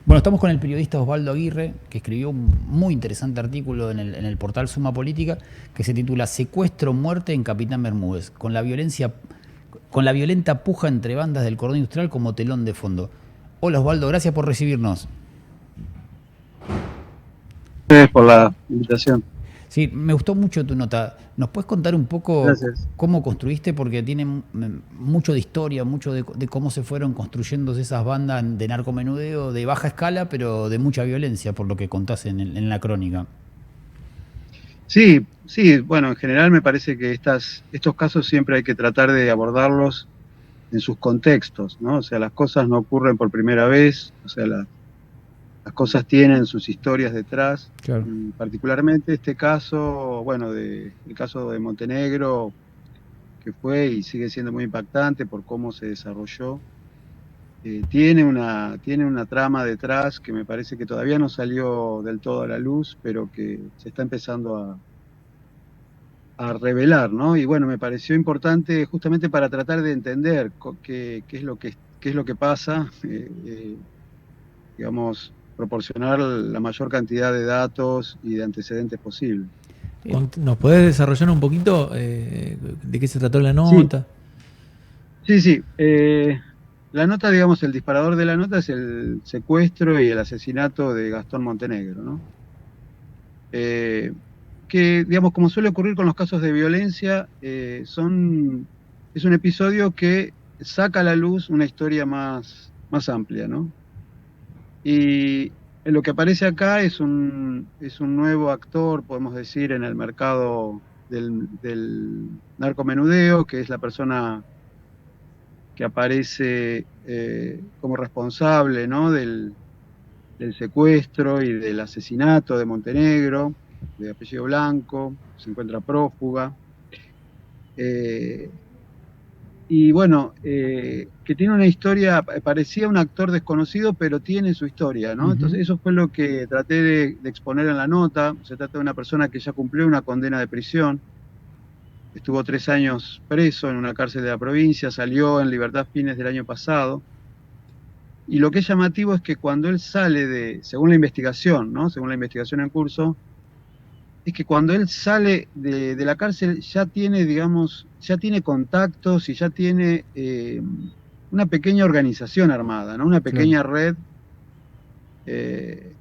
Bueno, estamos con el periodista Osvaldo Aguirre, que escribió un muy interesante artículo en el portal Suma Política, que se titula Secuestro, muerte en Capitán Bermúdez, con la violenta puja entre bandas del cordón industrial como telón de fondo. Hola Osvaldo, gracias por recibirnos. Gracias por la invitación. Sí, me gustó mucho tu nota. ¿Nos puedes contar un poco Gracias. cómo construiste? Porque tiene mucho de historia, mucho de cómo se fueron construyendo esas bandas de narcomenudeo de baja escala, pero de mucha violencia, por lo que contás en la crónica. Sí, sí, bueno, en general me parece que estos casos siempre hay que tratar de abordarlos en sus contextos, ¿no? O sea, las cosas no ocurren por primera vez, o sea, las cosas tienen sus historias detrás, Claro. y particularmente este caso, bueno, el caso de Montenegro, que fue y sigue siendo muy impactante por cómo se desarrolló, tiene una trama detrás que me parece que todavía no salió del todo a la luz, pero que se está empezando a revelar, ¿no? Y bueno, me pareció importante justamente para tratar de entender qué es lo que pasa, digamos, proporcionar la mayor cantidad de datos y de antecedentes posible. ¿Nos podés desarrollar un poquito de qué se trató la Sí, nota? sí, sí. La nota, digamos, el disparador de la nota es el secuestro y el asesinato de Gastón Montenegro, ¿no? Eh, que, digamos, como suele ocurrir con los casos de violencia, es un episodio que saca a la luz una historia más amplia, ¿no? Y lo que aparece acá es un nuevo actor, podemos decir, en el mercado del narcomenudeo, que es la persona que aparece como responsable, ¿no? Del secuestro y del asesinato de Montenegro, de apellido Blanco, se encuentra prófuga. Eh, y bueno, que tiene una historia, parecía un actor desconocido, pero tiene su historia, ¿no? Ujú. Entonces eso fue lo que traté de exponer en la nota. Se trata de una persona que ya cumplió una condena de prisión, estuvo 3 años preso en una cárcel de la provincia, salió en libertad a fines del año pasado. Y lo que es llamativo es que cuando él sale según la investigación, ¿no? Según la investigación en curso, es que cuando él sale de la cárcel ya tiene, digamos, ya tiene contactos y ya tiene una pequeña organización armada, ¿no? Una Claro. pequeña red, eh,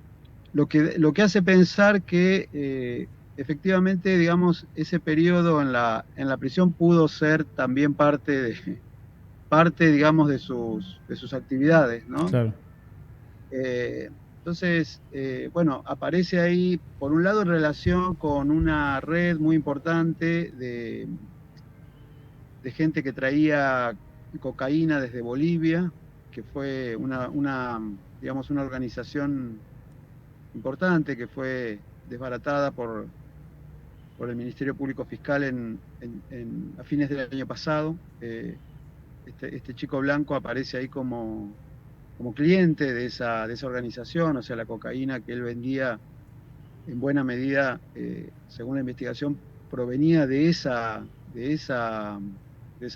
lo que hace pensar que efectivamente, digamos, ese periodo en la prisión pudo ser también parte, digamos, de sus actividades, ¿no? Claro. Entonces, bueno, aparece ahí, por un lado, en relación con una red muy importante de gente que traía cocaína desde Bolivia, que fue digamos, una organización importante que fue desbaratada por el Ministerio Público Fiscal a fines del año pasado. Este chico blanco aparece ahí como cliente de esa organización, o sea, la cocaína que él vendía en buena medida, según la investigación, provenía de esa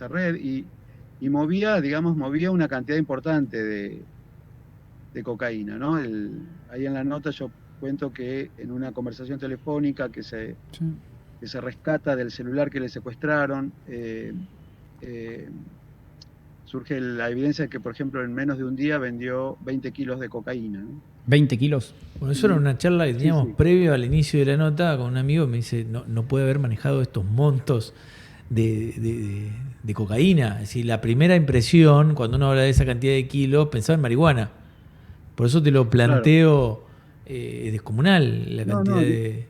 red y movía, digamos, movía una cantidad importante de cocaína, ¿no? Ahí en la nota yo cuento que en una conversación telefónica Sí. que se rescata del celular que le secuestraron, eh, surge la evidencia de que, por ejemplo, en menos de un día vendió 20 kilos de cocaína, ¿no? 20 kilos. Bueno, eso era Y, una charla que sí, teníamos sí, previo al inicio de la nota con un amigo. Me dice, no, no puede haber manejado estos montos de cocaína. Es decir, la primera impresión, cuando uno habla de esa cantidad de kilos, pensaba en marihuana. Por eso te lo claro. planteo descomunal la No, cantidad no, de...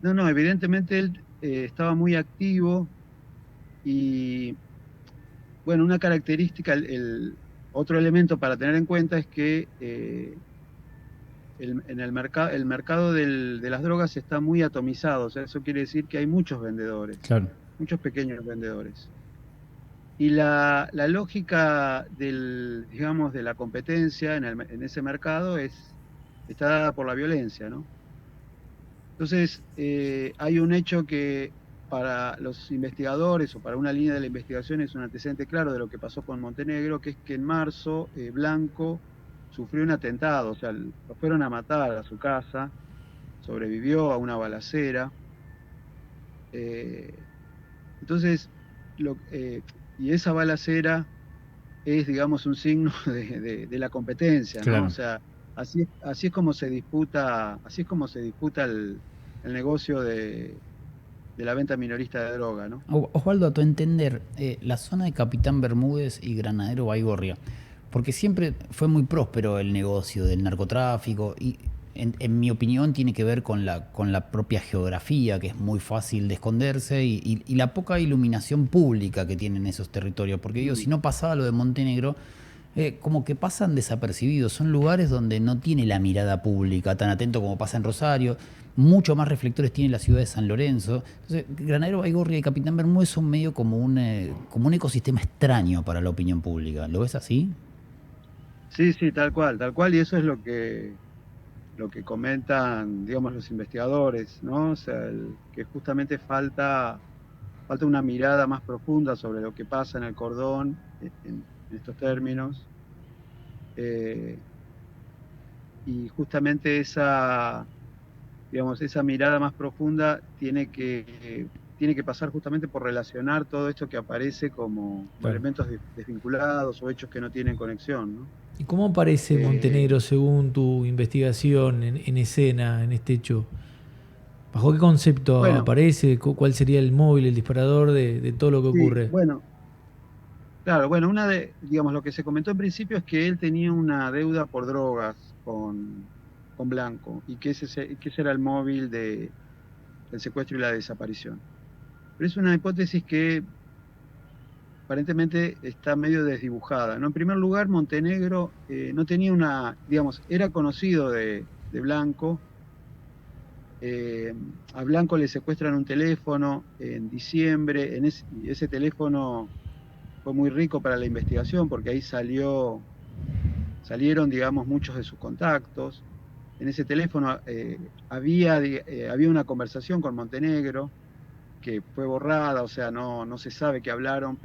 no, no, evidentemente él estaba muy activo y, bueno, una característica, otro elemento para tener en cuenta es que en el mercado de las drogas está muy atomizado, o sea, eso quiere decir que hay muchos vendedores, Claro. muchos pequeños vendedores. Y la lógica digamos, de la competencia en ese mercado está dada por la violencia, ¿no? Entonces, hay un hecho que para los investigadores o para una línea de la investigación es un antecedente claro de lo que pasó con Montenegro, que es que en marzo Blanco sufrió un atentado, o sea, lo fueron a matar a su casa, sobrevivió a una balacera. eh, entonces, y esa balacera es, digamos, un signo de la competencia, ¿no? O Claro. sea, así es como se disputa, así es como se disputa el negocio de la venta minorista de droga, ¿no? Osvaldo, a tu entender, la zona de Capitán Bermúdez y Granadero Baigorria, porque siempre fue muy próspero el negocio del narcotráfico y en mi opinión tiene que ver con la propia geografía, que es muy fácil de esconderse y la poca iluminación pública que tienen esos territorios, porque digo, Mm. si no pasaba lo de Montenegro, como que pasan desapercibidos. Son lugares donde no tiene la mirada pública tan atento como pasa en Rosario. Mucho más reflectores tiene la ciudad de San Lorenzo. Entonces, Granadero Baigorria y Capitán Bermúdez son medio como un ecosistema extraño para la opinión pública. ¿Lo ves así? Sí, sí, tal cual, y eso es lo que comentan, digamos, los investigadores, ¿no? O sea, que justamente falta una mirada más profunda sobre lo que pasa en el cordón en estos términos. eh, y justamente digamos, esa mirada más profunda tiene que pasar justamente por relacionar todo esto que aparece como Claro. elementos desvinculados o hechos que no tienen conexión, ¿no? ¿Y cómo aparece Eh, Montenegro según tu investigación en escena, en este hecho? ¿Bajo qué concepto bueno, aparece? ¿Cuál sería el móvil, el disparador de todo lo que sí, ocurre? bueno, claro, bueno, digamos, lo que se comentó en principio es que él tenía una deuda por drogas con Blanco y que ese era el móvil del secuestro y la desaparición. Pero es una hipótesis que aparentemente está medio desdibujada, ¿no? En primer lugar, Montenegro no tenía digamos, era conocido de Blanco. eh, a Blanco le secuestran un teléfono en diciembre, y ese teléfono fue muy rico para la investigación porque ahí salieron, digamos, muchos de sus contactos. En ese teléfono había una conversación con Montenegro que fue borrada, o sea, no se sabe qué hablaron,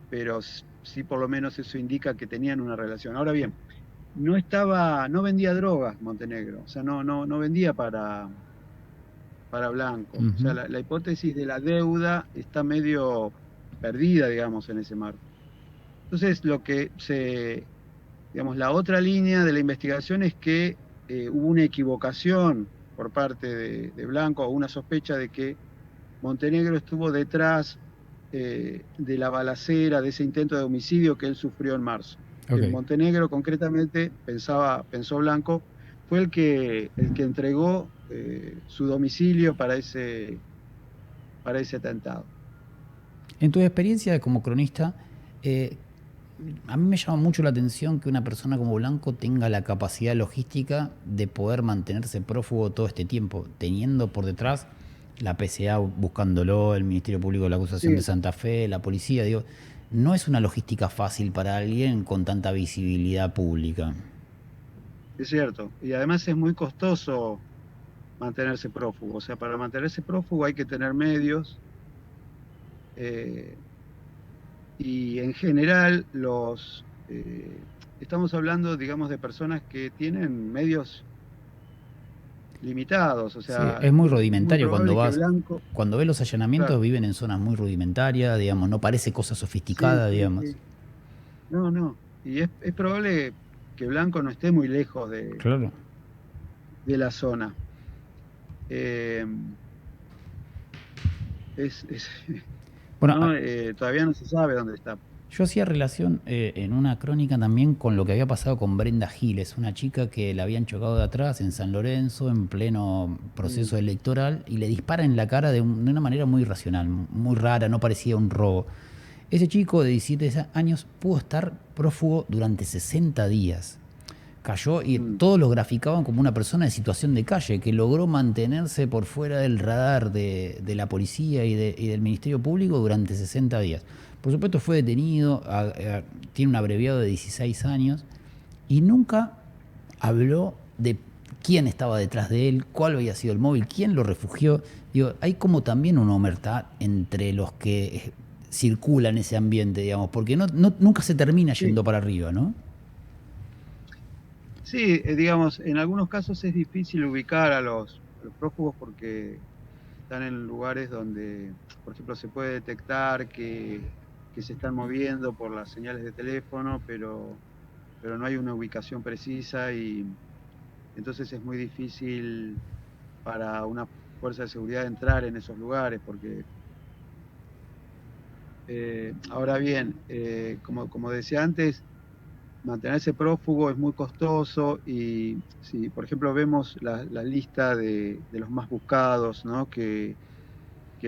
pero sí por lo menos eso indica que tenían una relación. Ahora bien, no vendía drogas Montenegro, o sea, no vendía para Blanco. O sea, Ujú. la hipótesis de la deuda está medio perdida, digamos, en ese marco. Entonces, digamos, la otra línea de la investigación es que hubo una equivocación por parte de Blanco o una sospecha de que Montenegro estuvo detrás de la balacera, de ese intento de homicidio que él sufrió en marzo. Que Ok. Montenegro concretamente, pensó Blanco, fue el que entregó su domicilio para ese atentado. En tu experiencia como cronista, eh, a mí me llama mucho la atención que una persona como Blanco tenga la capacidad logística de poder mantenerse prófugo todo este tiempo, teniendo por detrás la PCA buscándolo, el Ministerio Público de la Acusación de Sí, Santa Fe, la policía, digo, no es una logística fácil para alguien con tanta visibilidad pública. es cierto. Y además es muy costoso mantenerse prófugo. O sea, para mantenerse prófugo hay que tener medios. eh, y en general estamos hablando, digamos, de personas que tienen medios limitados, o Sí, sea, es muy es muy rudimentario probable que Blanco, cuando ves los allanamientos claro, viven en zonas muy rudimentarias, digamos, no parece cosa sí, sofisticada, sí, digamos. sí, no, y es probable que Blanco no esté muy lejos Claro. de la zona. Eh, es, Bueno, ¿no? Todavía no se sabe dónde está. yo hacía relación en una crónica también con lo que había pasado con Brenda Giles, una chica que la habían chocado de atrás en San Lorenzo en pleno Mm, proceso electoral y le dispara en la cara de una manera muy irracional, muy rara, no parecía un robo. Ese chico de 17 años pudo estar prófugo durante 60 días. Cayó y mm, todos lo graficaban como una persona en situación de calle, que logró mantenerse por fuera del radar de la policía y del Ministerio Público durante 60 días. Por supuesto fue detenido, tiene un abreviado de 16 años y nunca habló de quién estaba detrás de él, cuál había sido el móvil, quién lo refugió. Digo, hay como también una omertad entre los que circulan ese ambiente, digamos, porque nunca se termina sí, yendo para arriba, ¿no? Sí, digamos, en algunos casos es difícil ubicar a los prófugos porque están en lugares donde, por ejemplo, se puede detectar que se están moviendo por las señales de teléfono, pero no hay una ubicación precisa y entonces es muy difícil para una fuerza de seguridad entrar en esos lugares porque ahora bien, como decía antes, mantenerse prófugo es muy costoso y si, por ejemplo, vemos la lista de los más buscados, ¿no? que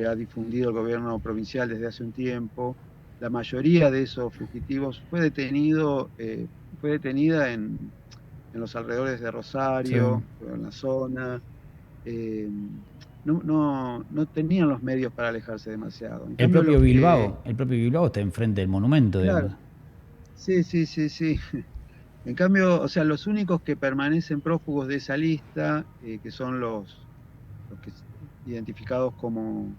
ha difundido el gobierno provincial desde hace un tiempo, la mayoría de esos fugitivos fue detenida en los alrededores de Sí. Rosario, en la zona. eh, no tenían los medios para alejarse demasiado. En cambio, los que, El propio Bilbao está enfrente del monumento, digamos. claro, sí, sí, sí, sí. En cambio, o sea, los únicos que permanecen prófugos de esa lista, que son los que identificados como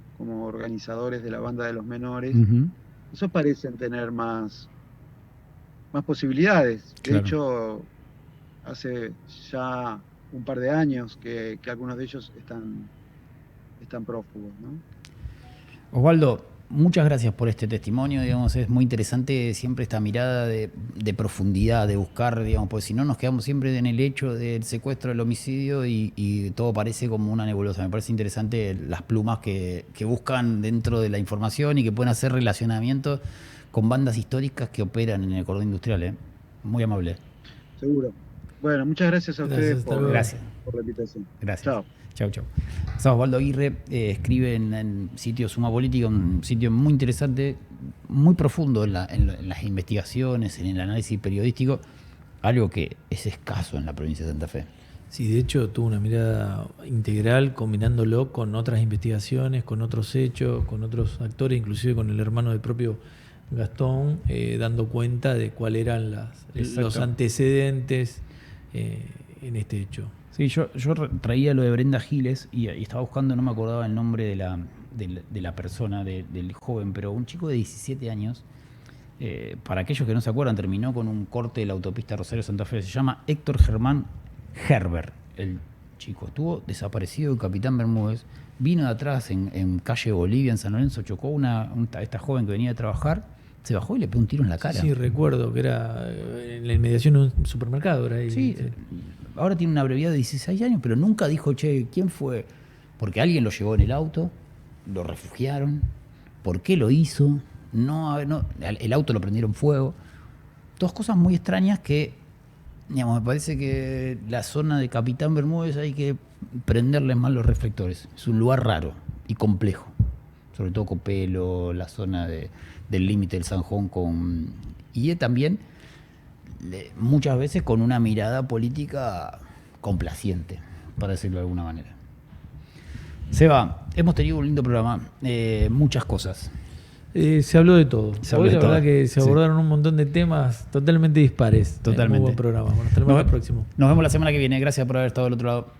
organizadores de la banda de los menores, Ujú, esos parecen tener más posibilidades. De claro. hecho, hace ya un par de años que algunos de ellos están prófugos, ¿no? Osvaldo, muchas gracias por este testimonio, digamos, es muy interesante siempre esta mirada de profundidad, de buscar, digamos, porque si no nos quedamos siempre en el hecho del secuestro, del homicidio y todo parece como una nebulosa. Me parece interesante las plumas que buscan dentro de la información y que pueden hacer relacionamientos con bandas históricas que operan en el cordón industrial, ¿eh? Muy amable. Seguro. Bueno, muchas gracias a Gracias, ustedes hasta luego. Gracias. por la invitación. Gracias. Chao. Chau, chau. Pasamos Osvaldo Aguirre, escribe en sitio Suma Política, un sitio muy interesante, muy profundo en las investigaciones, en el análisis periodístico, algo que es escaso en la provincia de Santa Fe. Sí, de hecho tuvo una mirada integral combinándolo con otras investigaciones, con otros hechos, con otros actores, inclusive con el hermano del propio Gastón, dando cuenta de cuáles eran los antecedentes en este hecho. Sí, yo traía lo de Brenda Giles y estaba buscando, no me acordaba el nombre de la persona, del joven, pero un chico de 17 años, para aquellos que no se acuerdan, terminó con un corte de la autopista Rosario-Santa Fe. Se llama Héctor Germán Gerber, el chico. Estuvo desaparecido el Capitán Bermúdez, vino de atrás en calle Bolivia, en San Lorenzo, chocó esta joven que venía a trabajar, se bajó y le pegó un tiro en la cara. Sí, recuerdo que era en la inmediación de un supermercado. Era ahí, Sí, ahora tiene una brevedad de 16 años, pero nunca dijo, che, ¿quién fue? Porque alguien lo llevó en el auto, lo refugiaron, ¿por qué lo hizo? El auto lo prendieron fuego. Todas cosas muy extrañas que, digamos, me parece que la zona de Capitán Bermúdez hay que prenderle más los reflectores. Es un lugar raro y complejo. Sobre todo Copelo, la zona del límite del San Juan y también muchas veces con una mirada política complaciente, para decirlo de alguna manera. Seba, hemos tenido un lindo programa, muchas cosas. Se habló de todo. Hoy la verdad que se abordaron un montón de temas totalmente dispares. Totalmente. Muy buen programa. Bueno, hasta el próximo. Nos vemos la semana que viene. Gracias por haber estado del otro lado.